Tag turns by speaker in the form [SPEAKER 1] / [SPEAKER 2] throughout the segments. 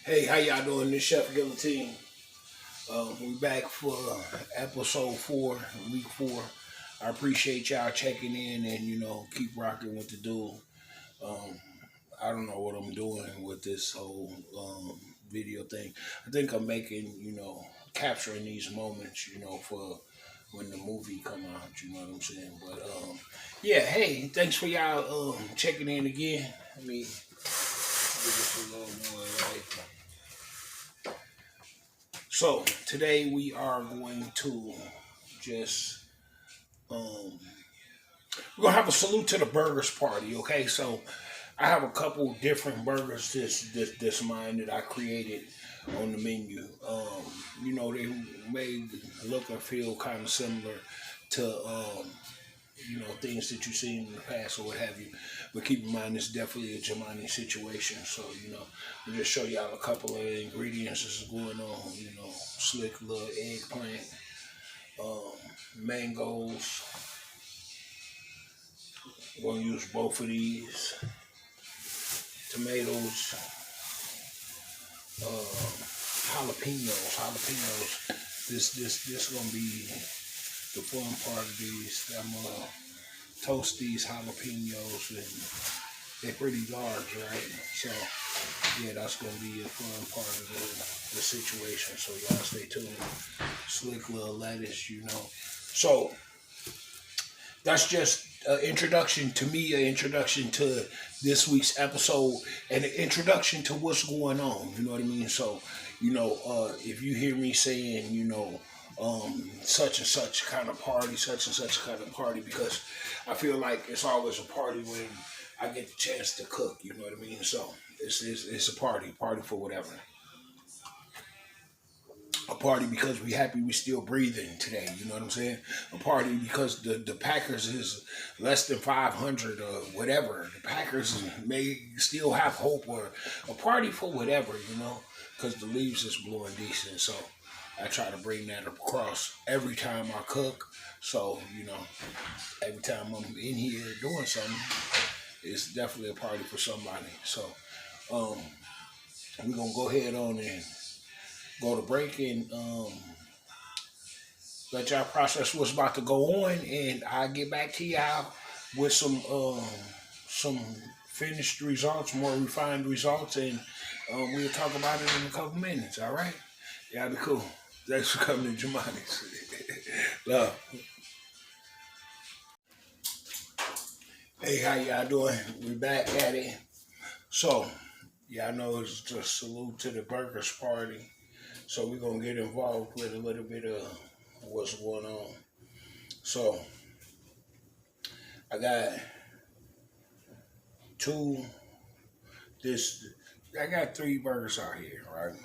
[SPEAKER 1] Hey, how y'all doing? This Chef Guillotine. We back for episode 4, week 4. I appreciate y'all checking in and keep rocking with the duel. Um, I don't know what I'm doing with this whole video thing. I think I'm making capturing these moments for when the movie come out. You know what I'm saying? But yeah, hey, thanks for y'all checking in again. Let me give this a little more right. So today we are going to just um we're gonna have a salute to the burgers party. Okay, so I have a couple different burgers this mine that I created on the menu. They may look or feel kind of similar to things that you've seen in the past or what have you. But keep in mind, it's definitely a Jemani situation. So, I'll just show y'all a couple of the ingredients that's going on. Slick little eggplant, um, mangoes. We're going to use both of these. Tomatoes, jalapenos. This gonna be the fun part of these. I'm gonna toast these jalapenos, and they're pretty large, right? So yeah, that's gonna be a fun part of the situation. So y'all stay tuned. Slick little lettuce. So that's just an introduction to me, an introduction to this week's episode, and an introduction to what's going on. You know what I mean? So, if you hear me saying, such and such kind of party, such and such kind of party, because I feel like it's always a party when I get the chance to cook. You know what I mean? So it's a party for whatever. A party because we happy we still breathing today. You know what I'm saying? A party because the Packers is less than 500 or whatever. The Packers may still have hope, or a party for whatever. Because the leaves is blowing decent. So I try to bring that across every time I cook. So every time I'm in here doing something, it's definitely a party for somebody. So um, we're gonna go ahead on and go to break and let y'all process what's about to go on, and I'll get back to y'all with some finished results, more refined results, and we'll talk about it in a couple minutes. All right, y'all be cool. Thanks for coming to Jemani's. Love. Hey, how y'all doing? We back at it. So y'all know it's just salute to the burgers party. So we're gonna get involved with a little bit of what's going on. So I got two this I got three burgers out here, right?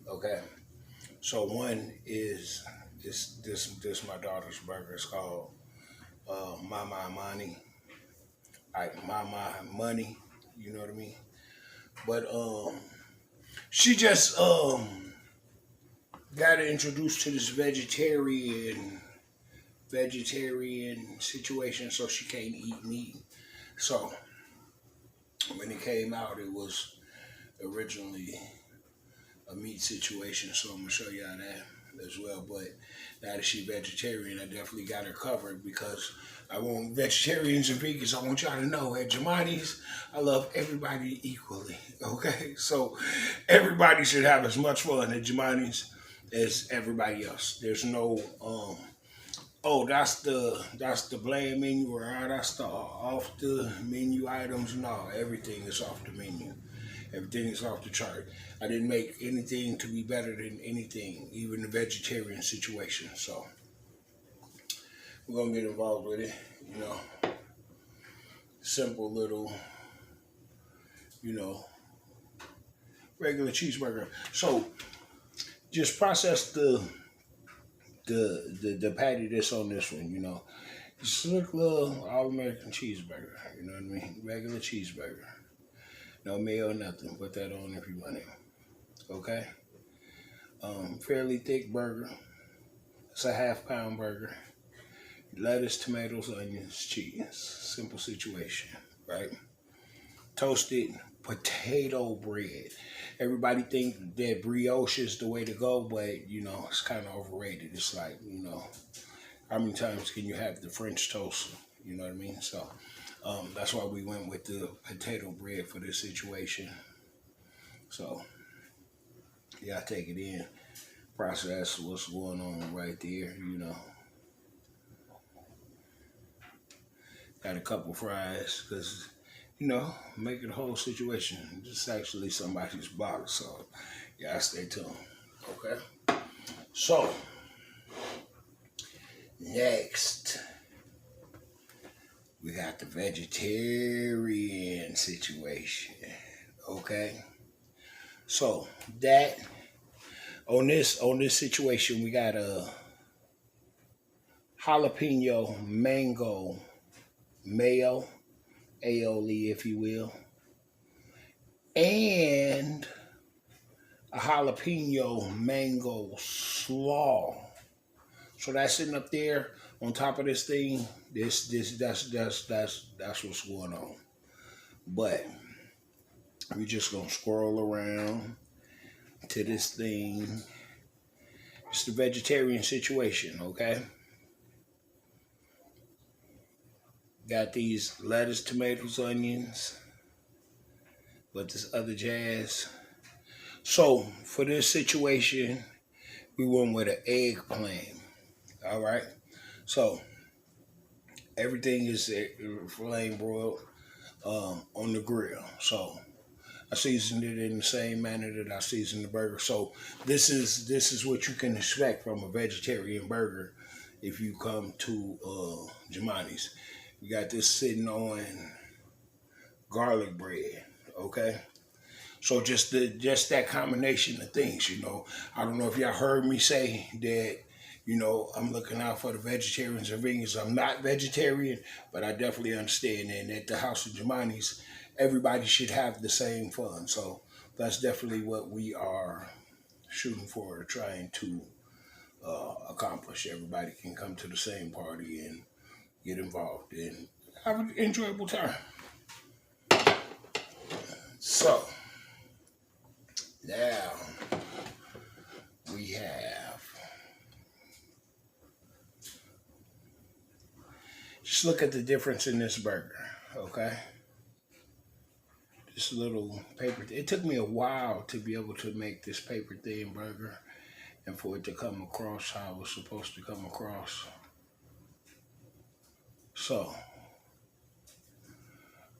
[SPEAKER 1] Okay. So one is this my daughter's burger. It's called Mama Money. Like Mama Money, you know what I mean? But she just got introduced to this vegetarian situation, so she can't eat meat. So when it came out, it was originally a meat situation. So I'm gonna show y'all that as well. But now that she's vegetarian, I definitely got her covered because I want vegetarians and vegans. I want y'all to know at Jemani's, I love everybody equally. Okay, so everybody should have as much fun at Jemani's as everybody else. There's no oh, that's the bland menu, or that's the off the menu items. No, everything is off the menu. Everything is off the chart. I didn't make anything to be better than anything, even the vegetarian situation. So we're gonna get involved with it. You know, simple little, you know, regular cheeseburger. So just process the patty that's on this one. Just look little all American cheeseburger. You know what I mean? Regular cheeseburger. No mayo, nothing. Put that on if you want it. Okay. Fairly thick burger. It's a half-pound burger. Lettuce, tomatoes, onions, cheese. Simple situation, right? Toast it. potato bread. Everybody think that brioche is the way to go, but you know, it's kind of overrated. It's like, you know, how many times can you have the French toast? You know what I mean? So that's why we went with the potato bread for this situation. So yeah, I take it in, process what's going on right there. You know, got a couple fries because you know, make it a whole situation. This is actually somebody's box, so yeah, stay tuned. Okay. So next, we got the vegetarian situation. Okay. So that on this situation, we got a jalapeno mango mayo, aioli, if you will, and a jalapeno mango slaw. So that's sitting up there on top of this thing. That's what's going on. But we just gonna scroll around to this thing. It's the vegetarian situation, okay? Got these lettuce, tomatoes, onions, but this other jazz. So for this situation, we went with an eggplant. All right. So everything is flame broiled on the grill. So I seasoned it in the same manner that I seasoned the burger. So this is what you can expect from a vegetarian burger if you come to Jemani's. We got this sitting on garlic bread. Okay. So just that combination of things, you know. I don't know if y'all heard me say that, you know, I'm looking out for the vegetarians and vegans. I'm not vegetarian, but I definitely understand. And at the House of Jemani's, everybody should have the same fun. So that's definitely what we are shooting for, trying to accomplish. Everybody can come to the same party and get involved and have an enjoyable time. So now we have, just look at the difference in this burger, okay? This little paper, it took me a while to be able to make this paper thin burger and for it to come across how it was supposed to come across. So,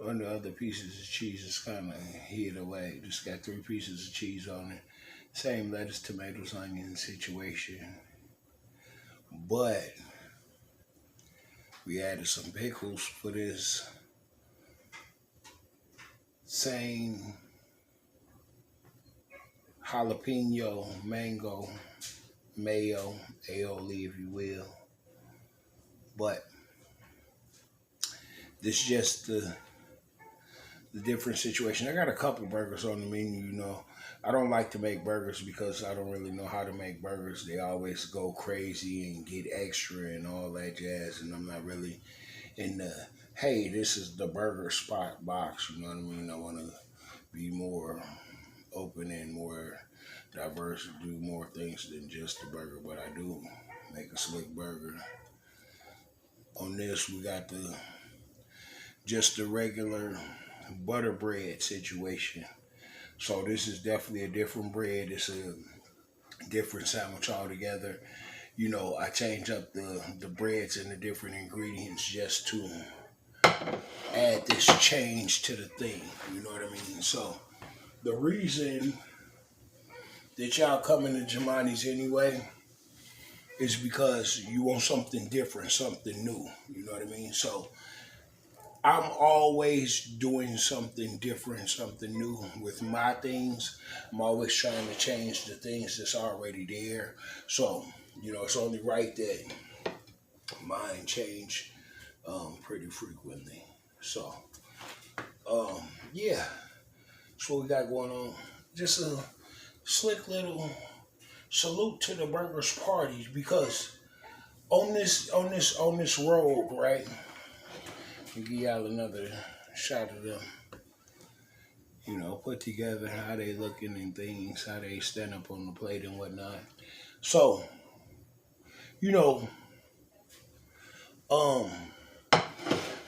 [SPEAKER 1] on the other pieces of cheese is kind of hid away. Just got 3 pieces of cheese on it. Same lettuce, tomatoes, onion situation. But we added some pickles for this same jalapeno, mango, mayo, aioli, if you will. But this is just the different situation. I got a couple burgers on the menu, you know. I don't like to make burgers because I don't really know how to make burgers. They always go crazy and get extra and all that jazz, and I'm not really in the, hey, this is the burger spot box, you know what I mean? I want to be more open and more diverse, do more things than just the burger, but I do make a slick burger. On this, we got just the regular butter bread situation. So this is definitely a different bread. It's a different sandwich altogether. You know, I change up the breads and the different ingredients just to add this change to the thing. You know what I mean? So the reason that y'all coming to Jemani's anyway is because you want something different, something new. You know what I mean? So I'm always doing something different, something new with my things. I'm always trying to change the things that's already there. So, you know, it's only right that mine change pretty frequently. So, yeah, that's what we got going on. Just a slick little salute to the Burgers Party because on this road, right? I'll give y'all another shot of them. put together, how they looking and things, how they stand up on the plate and whatnot. So, you know, um,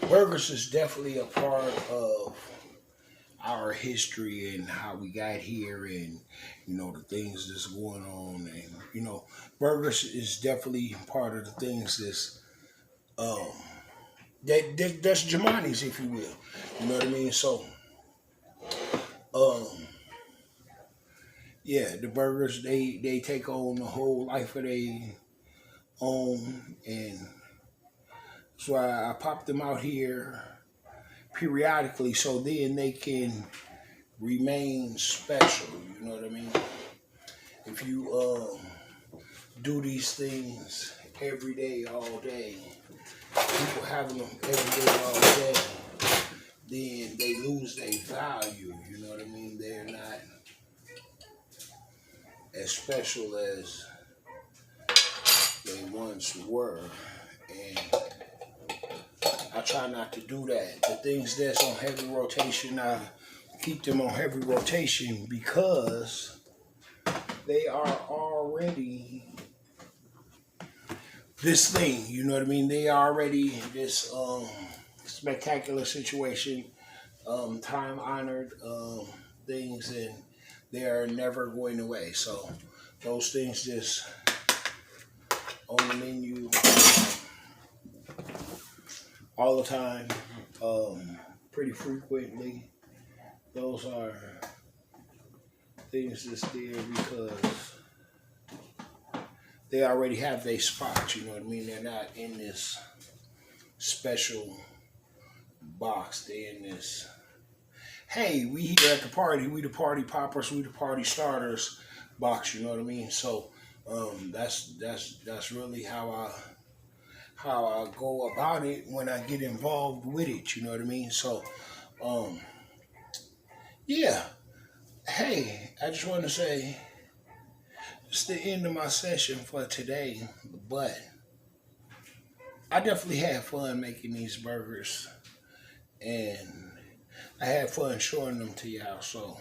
[SPEAKER 1] burgers is definitely a part of our history and how we got here, and the things that's going on, and burgers is definitely part of the things um that's Jemani's, if you will. You know what I mean? So, um, yeah, the burgers, they take on the whole life of their own, and that's why I pop them out here periodically, so then they can remain special. You know what I mean? If you do these things every day, all day, people having them every day, all day, then they lose their value. You know what I mean? They're not as special as they once were. And I try not to do that. The things that's on heavy rotation, I keep them on heavy rotation because they are already this thing. You know what I mean? They are already this spectacular situation, time honored things, and they are never going away. So those things just on the menu all the time, pretty frequently. Those are things that's there because they already have their spot. You know what I mean? They're not in this special box. They're in this, hey, we here at the party, we the party poppers, we the party starters box. You know what I mean? So that's really how I go about it when I get involved with it. You know what I mean? So yeah. Hey, I just want to say it's the end of my session for today, but I definitely had fun making these burgers, and I had fun showing them to y'all. So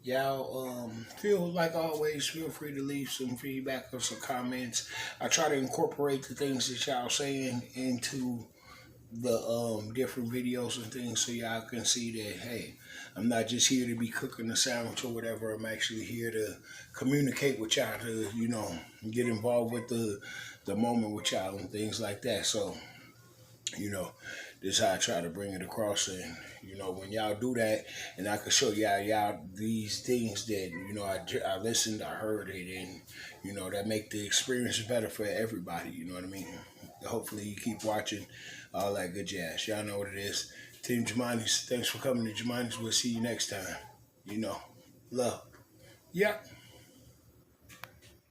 [SPEAKER 1] y'all, feel like always, feel free to leave some feedback or some comments. I try to incorporate the things that y'all saying into the different videos and things, so y'all can see that, hey, I'm not just here to be cooking a sandwich or whatever. I'm actually here to communicate with y'all, to get involved with the moment with y'all and things like that. So this is how I try to bring it across. And when y'all do that, and I can show y'all these things that I listened, I heard it, and that make the experience better for everybody. You know what I mean? Hopefully you keep watching, all that good jazz. Y'all know what it is. Team Jemani's, thanks for coming to Jemani's. We'll see you next time. Love. Yep.